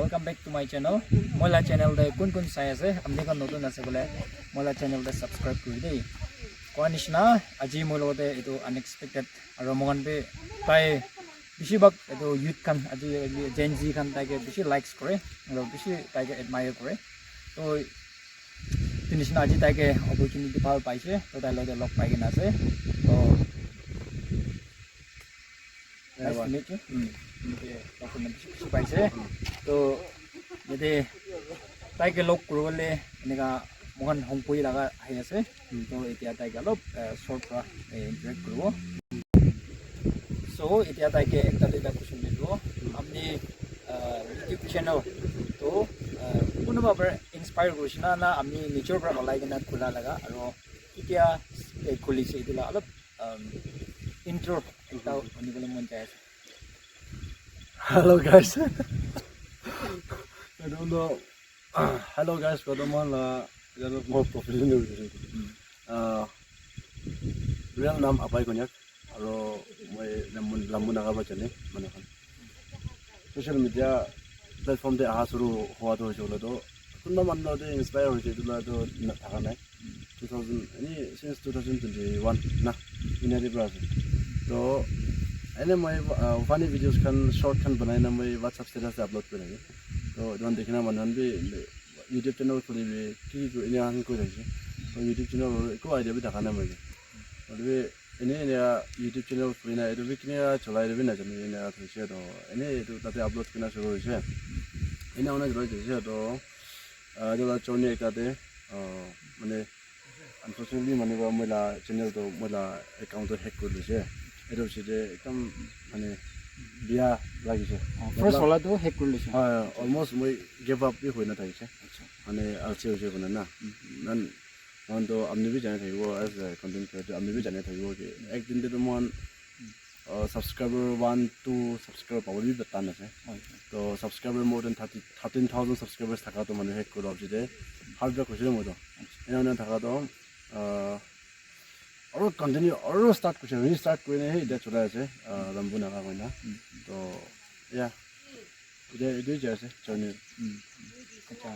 welcome back to my channel. Mola channel de kun sai ase amne kan notun ase bole mola channel de subscribe kuri dei. Koanishna aji molode etu unexpected aro mogan be tai bishi bak etu youth kan aji Gen Z kan tai ke bishi likes kore aro bishi tai ke admire kore. To tinishna aji tai ke opportunity bhal paise to tai lode log pai gena ase. To nice to meet you. Document paise to yede tai ke log kurole nega mohan hongpui laga hai ase to etia tai ke lop short pra interact kurbo so etia tai ke ekta deta question dibo apni YouTube channel to kuno ba inspire kurishna na apni nature pra olai gena khula laga aro etia khulise idula alop intro ekta onibole mon jai. Hello guys. I don't know. Hello guys, got them on more professional. Real name Apai Konyak. Aro my lamun agaba chane manakan. Social media platform de ahasuru huwa to jolo do. Kunna manno de inspire hoje dula do thakana 2000 any since 2021 na inari brazil. So and my funny videos can short can banana my WhatsApp status upload करेंगे तो don देखना मनन भी YouTube channel खोले भी कि को इन्हें हम को रहे तो YouTube channel को आइडिया भी दिखाना मुझे और भी इन्हें YouTube channel खोलना है तो भी किन्हें चलाए भी ना चलने इन्हें तो इसे तो इन्हें तो ताते upload करना शुरू हो जाए इन्हें उन्हें जो इसे तो जो ला चोने एक आते मने unfortunately मने वो मेरा channel तो मेरा account तो hack कर दिया itu sih deh, kan, ane dia lagi sih. First wala tu hack kurlish. Almost mau give up भी होना था इसे. ane alsi उसे बना ना. nan तो हमने भी जाने थे वो as content creator हमने भी जाने थे वो कि एक दिन तो मन subscriber 1 to subscriber power भी बताना है. तो subscriber more than 13,000 subscribers था तो मैंने hack कर अब sih deh. hard work कुछ नहीं मुझे. इन्होंने था तो और कंटिन्यू और स्टार्ट कुछ नहीं स्टार्ट कोई नहीं इधर चला ऐसे लंबू नगा कोई ना तो या इधर जैसे चलने अच्छा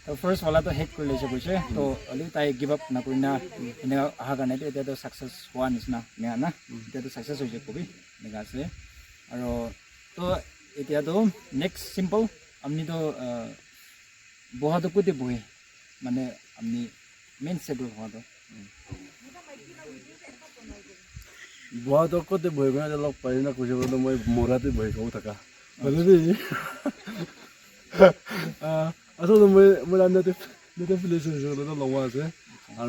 तो फर्स्ट वाला तो हैक कर ले से कुछ तो अली ताई गिव अप ना कोई ना इन्हें आहा करने तो इधर तो सक्सेस हुआ निस्ना नहीं ना इधर तो सक्सेस हो जाए कोई निकाल से और तो इधर तो नेक्स्ट सिंपल हमने तो बहुत तो कुछ बुए माने हमने मेन शेड्यूल हुआ तो बहुत तो कुछ बोल गया जब लोग पहले ना कुछ बोलो मैं मोरा तो बोल गया था बोले भी असल तो मैं नेटिव प्लेस है जो तो लोग आते हैं और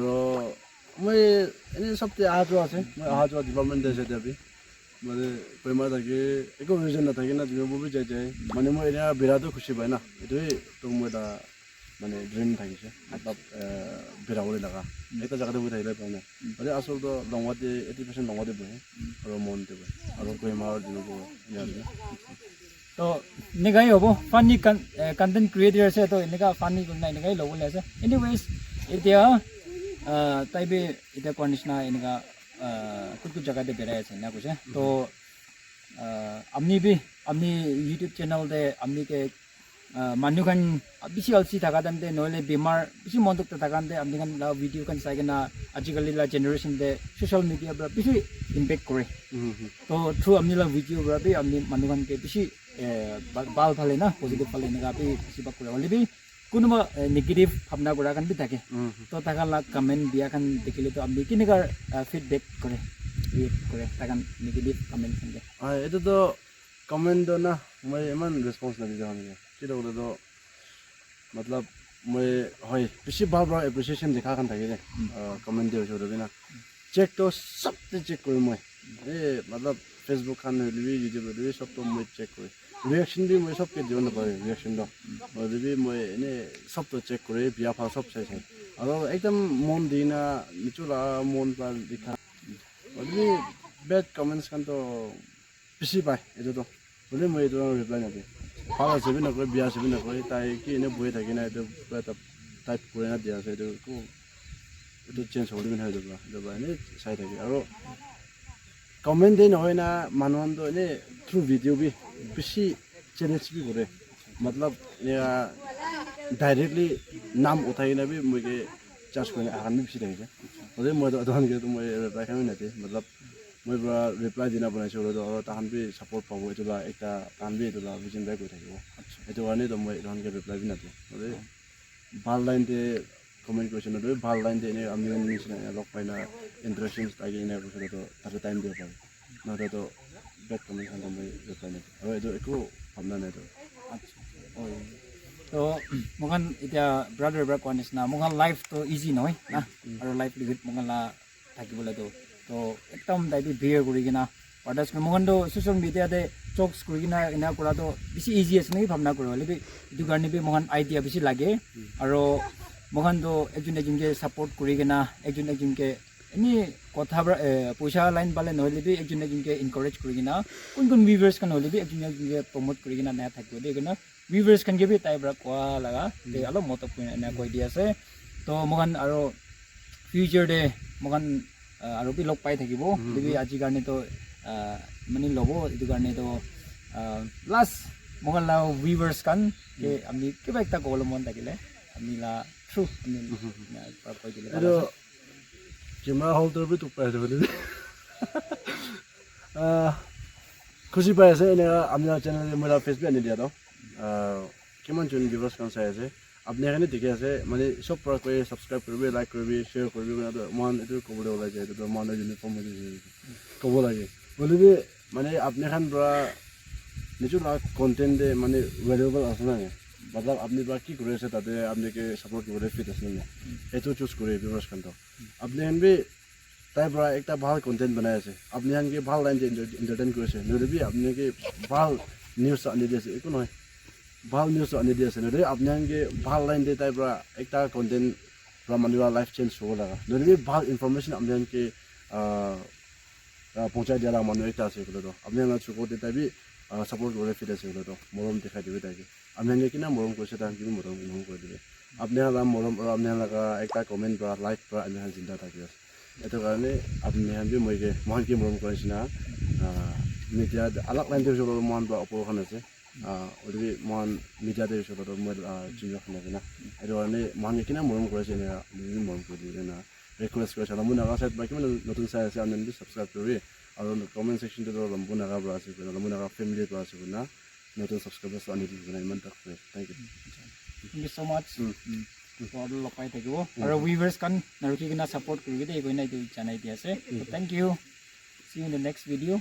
मैं इन्हें सब ते आज वासे मैं आज वास डिपार्टमेंट जैसे थे अभी मैंने कोई मत है कि एक विजन ना था कि ना तुम्हें वो भी जाए मैंने मैं इन्हें बिरा तो खुशी भाई ना इधर तो मैं ता मैंने ड्रीम था किसे मतलब बिरा वाले लगा एक तो जगह तो वो था इधर पहने अरे असल तो लंगवाते 80% लंगवाते बोले और मोन्टे बोले और कोई मार दिनों को याद है तो निकाय हो वो फनी कंटेंट क्रिएटर से तो निका फनी करना निकाय लोगों ले से एनीवेज इधर ताइबे इधर कॉन्डिशना इनका कुछ जगह पे बेरा है ना कुछ है तो अपनी YouTube चैनल दे अपनी के मान्यू kan bisi alsi thakadan de noile bimar bisi monduk thakadan de amni kan la video kan saigena ajikali la generation de social media bra bisi impact kore to through amni la video bra bi amni manu kan ke bisi bal phale na positive phale ne ga bi bisi ba kore only bi kuno negative bhavna gora kan bi thake to takan la comment dia kan dekile to amni kini kar feedback kore takan negative comment senge itu to comment do na मैं इमान response नहीं दिया हमें किधर उधर तो मतलब मैं हाय पिछले बार appreciation दिखा kan था ये comment दिया जो भी ना check तो सब तो check करूँ मैं ये मतलब Facebook kan भी YouTube भी सब तो मैं check करूँ reaction भी मैं सब के दियो ना पाए reaction तो और भी मैं इन्हें सब तो check करूँ बिया फाल सब सही है और एकदम mon दीना निचुला mon पर दिखा और भी bad comments kan तो पिछले बार ये तो बोले मैं तो reply नहीं दिया फाला से भी ना कोई बिया से भी ना कोई ताई कि इन्हें बुए था कि ना तो टाइप पूरे ना दिया से तो चेंज हो रही है जब इन्हें सही था कि और कमेंट देना है ना मानवन तो इन्हें थ्रू वीडियो भी पिछली चैनल भी बोले मतलब डायरेक्टली नाम उठाई ना भी मुझे चार्ज करने आगे भी पिछले हैं और मैं तो अदवान के तो मैं रिप्लाई कमी नहीं थी मतलब मैं बड़ा रिप्लाई देना बना चाहिए तो और ताहन भी सपोर्ट पाऊँ तो ला एक ताहन भी तो ला विजन बैक उठाई वो itu warna itu mau orang ke reply bina tu, jadi bal lain de comment question itu bal lain de ini ambil ini sini log paina interactions lagi ini aku sudah tu ada time dia pun, nah itu back comment kan mau reply ni, oh itu aku pernah ni tu. তো মগন এতিয়া brother BRAC ওয়ানিস না মগন life তো easy নয় না আর life limit মগন লা থাকিবলে তো একদম দাইবি বিয়ার করি কিনা অর্ডার্স মগন তো সোশ্যাল মিডিয়াতে জোকস করি কিনা এনা করা তো বেশি ইজি আছে নাকি ভাবনা করো হলে ইটো কারণে বি মগন আইডিয়া বেশি লাগে আর মগন তো একজনকে সাপোর্ট করি কিনা একজনকে এনে কথা পয়সা লাইন পালে নহলে বি একজনকে এনকারেজ করি কিনা কোন ভিউয়ার্স কান হলে বি একজনকে প্রমোট করি কিনা না থাকিব দে কিনা viewers kan gibi tai bra kwa laga de alo moto point na koi dia ase to mogan aro future de mogan aro bi lok pai thakibo lebi aji garne to mani lobo itu garne to last mogan la viewers kan ke amni ke ba ekta goal mon takile amni la true amni na par koi dile Itu camera holder भी तो पैसे बने खुशी पाए से इन्हें अपने channel में मेरा फेस भी आने दिया था किमान जोन व्यूअर्स कौन सा है अपने कहने दिखे से माने सब पर कोई सब्सक्राइब कर भी लाइक कर भी शेयर कर भी ना तो मान इधर कबूल हो जाए तो मान यूनिफॉर्म में कबूल आ जाए बोले भी माने अपने खान बड़ा निचु लाख कंटेंट दे माने वेरिएबल असना है मतलब अपने बड़ा की करे से ताते अपने के सपोर्ट की वजह फिट असना है ये तो चूज करे व्यूअर्स कौन तो अपने खान भी ताई बड़ा एक ता बाल कंटेंट बनाया से अपने खान के बाल लाइन एंटरटेन करे से नहीं भी अपने के बाल न्यूज़ आने जैसे एक नहीं ভাল নিউজ আনি দি আছে নদী আপোনালোকে ভাল লাইন দিয়ে তাই পৰা একটা কন্টেন্ট পৰা মানুহৰ লাইফ চেঞ্জ হ'ব লগা নদী ভাল ইনফৰমেশ্যন আপোনালোকে পਹੁঁচাই দিয়া মানুহ এটা আছে এইটো আপোনালোকে চকুত তাই বি ছাপোৰ্ট কৰি ফিট আছে এইটো মৰম দেখাই দিবে তাইকে আপোনালোকে কিনা মৰম কৰিছে তাক কিবা মৰম কৰি দিবে আপোনালোকে মৰম আৰু আপোনালোকে একটা কমেণ্ট পৰা লাইক পৰা আপোনালোকে চিন্তা থাকি আছে এইটো কাৰণে আপোনালোকে মইকে মহানকে মৰম কৰিছে না মিডিয়া আলাক লাইন দিয়ে মহান পৰা অপৰখন আছে ওদিকে মহান মিডিয়াতে ওচৰত মই জুনিয়ৰ খানাকে না এইটো কাৰণে মানুহে কিনা মৰম কৰিছে না মৰম কৰি দিলে না ৰিকুৱেষ্ট কৰিছে মোৰ নাগা চাইড বা কিমান নতুন চাই আছে আপোনালোকে ছাবস্ক্ৰাইব কৰি আৰু কমেণ্ট ছেকশ্যনটো লম্বু নাগা পৰা আছে লম্বু নাগা ফেমিলিৰ পৰা আছে না নতুন ছাবস্ক্ৰাইবাৰ্ছ আনি দিব না ইমান তাক thank you so much to all lokai thakibo aro viewers kan naruki kina support kuri de goi na itu janai di ase thank you see you in the next video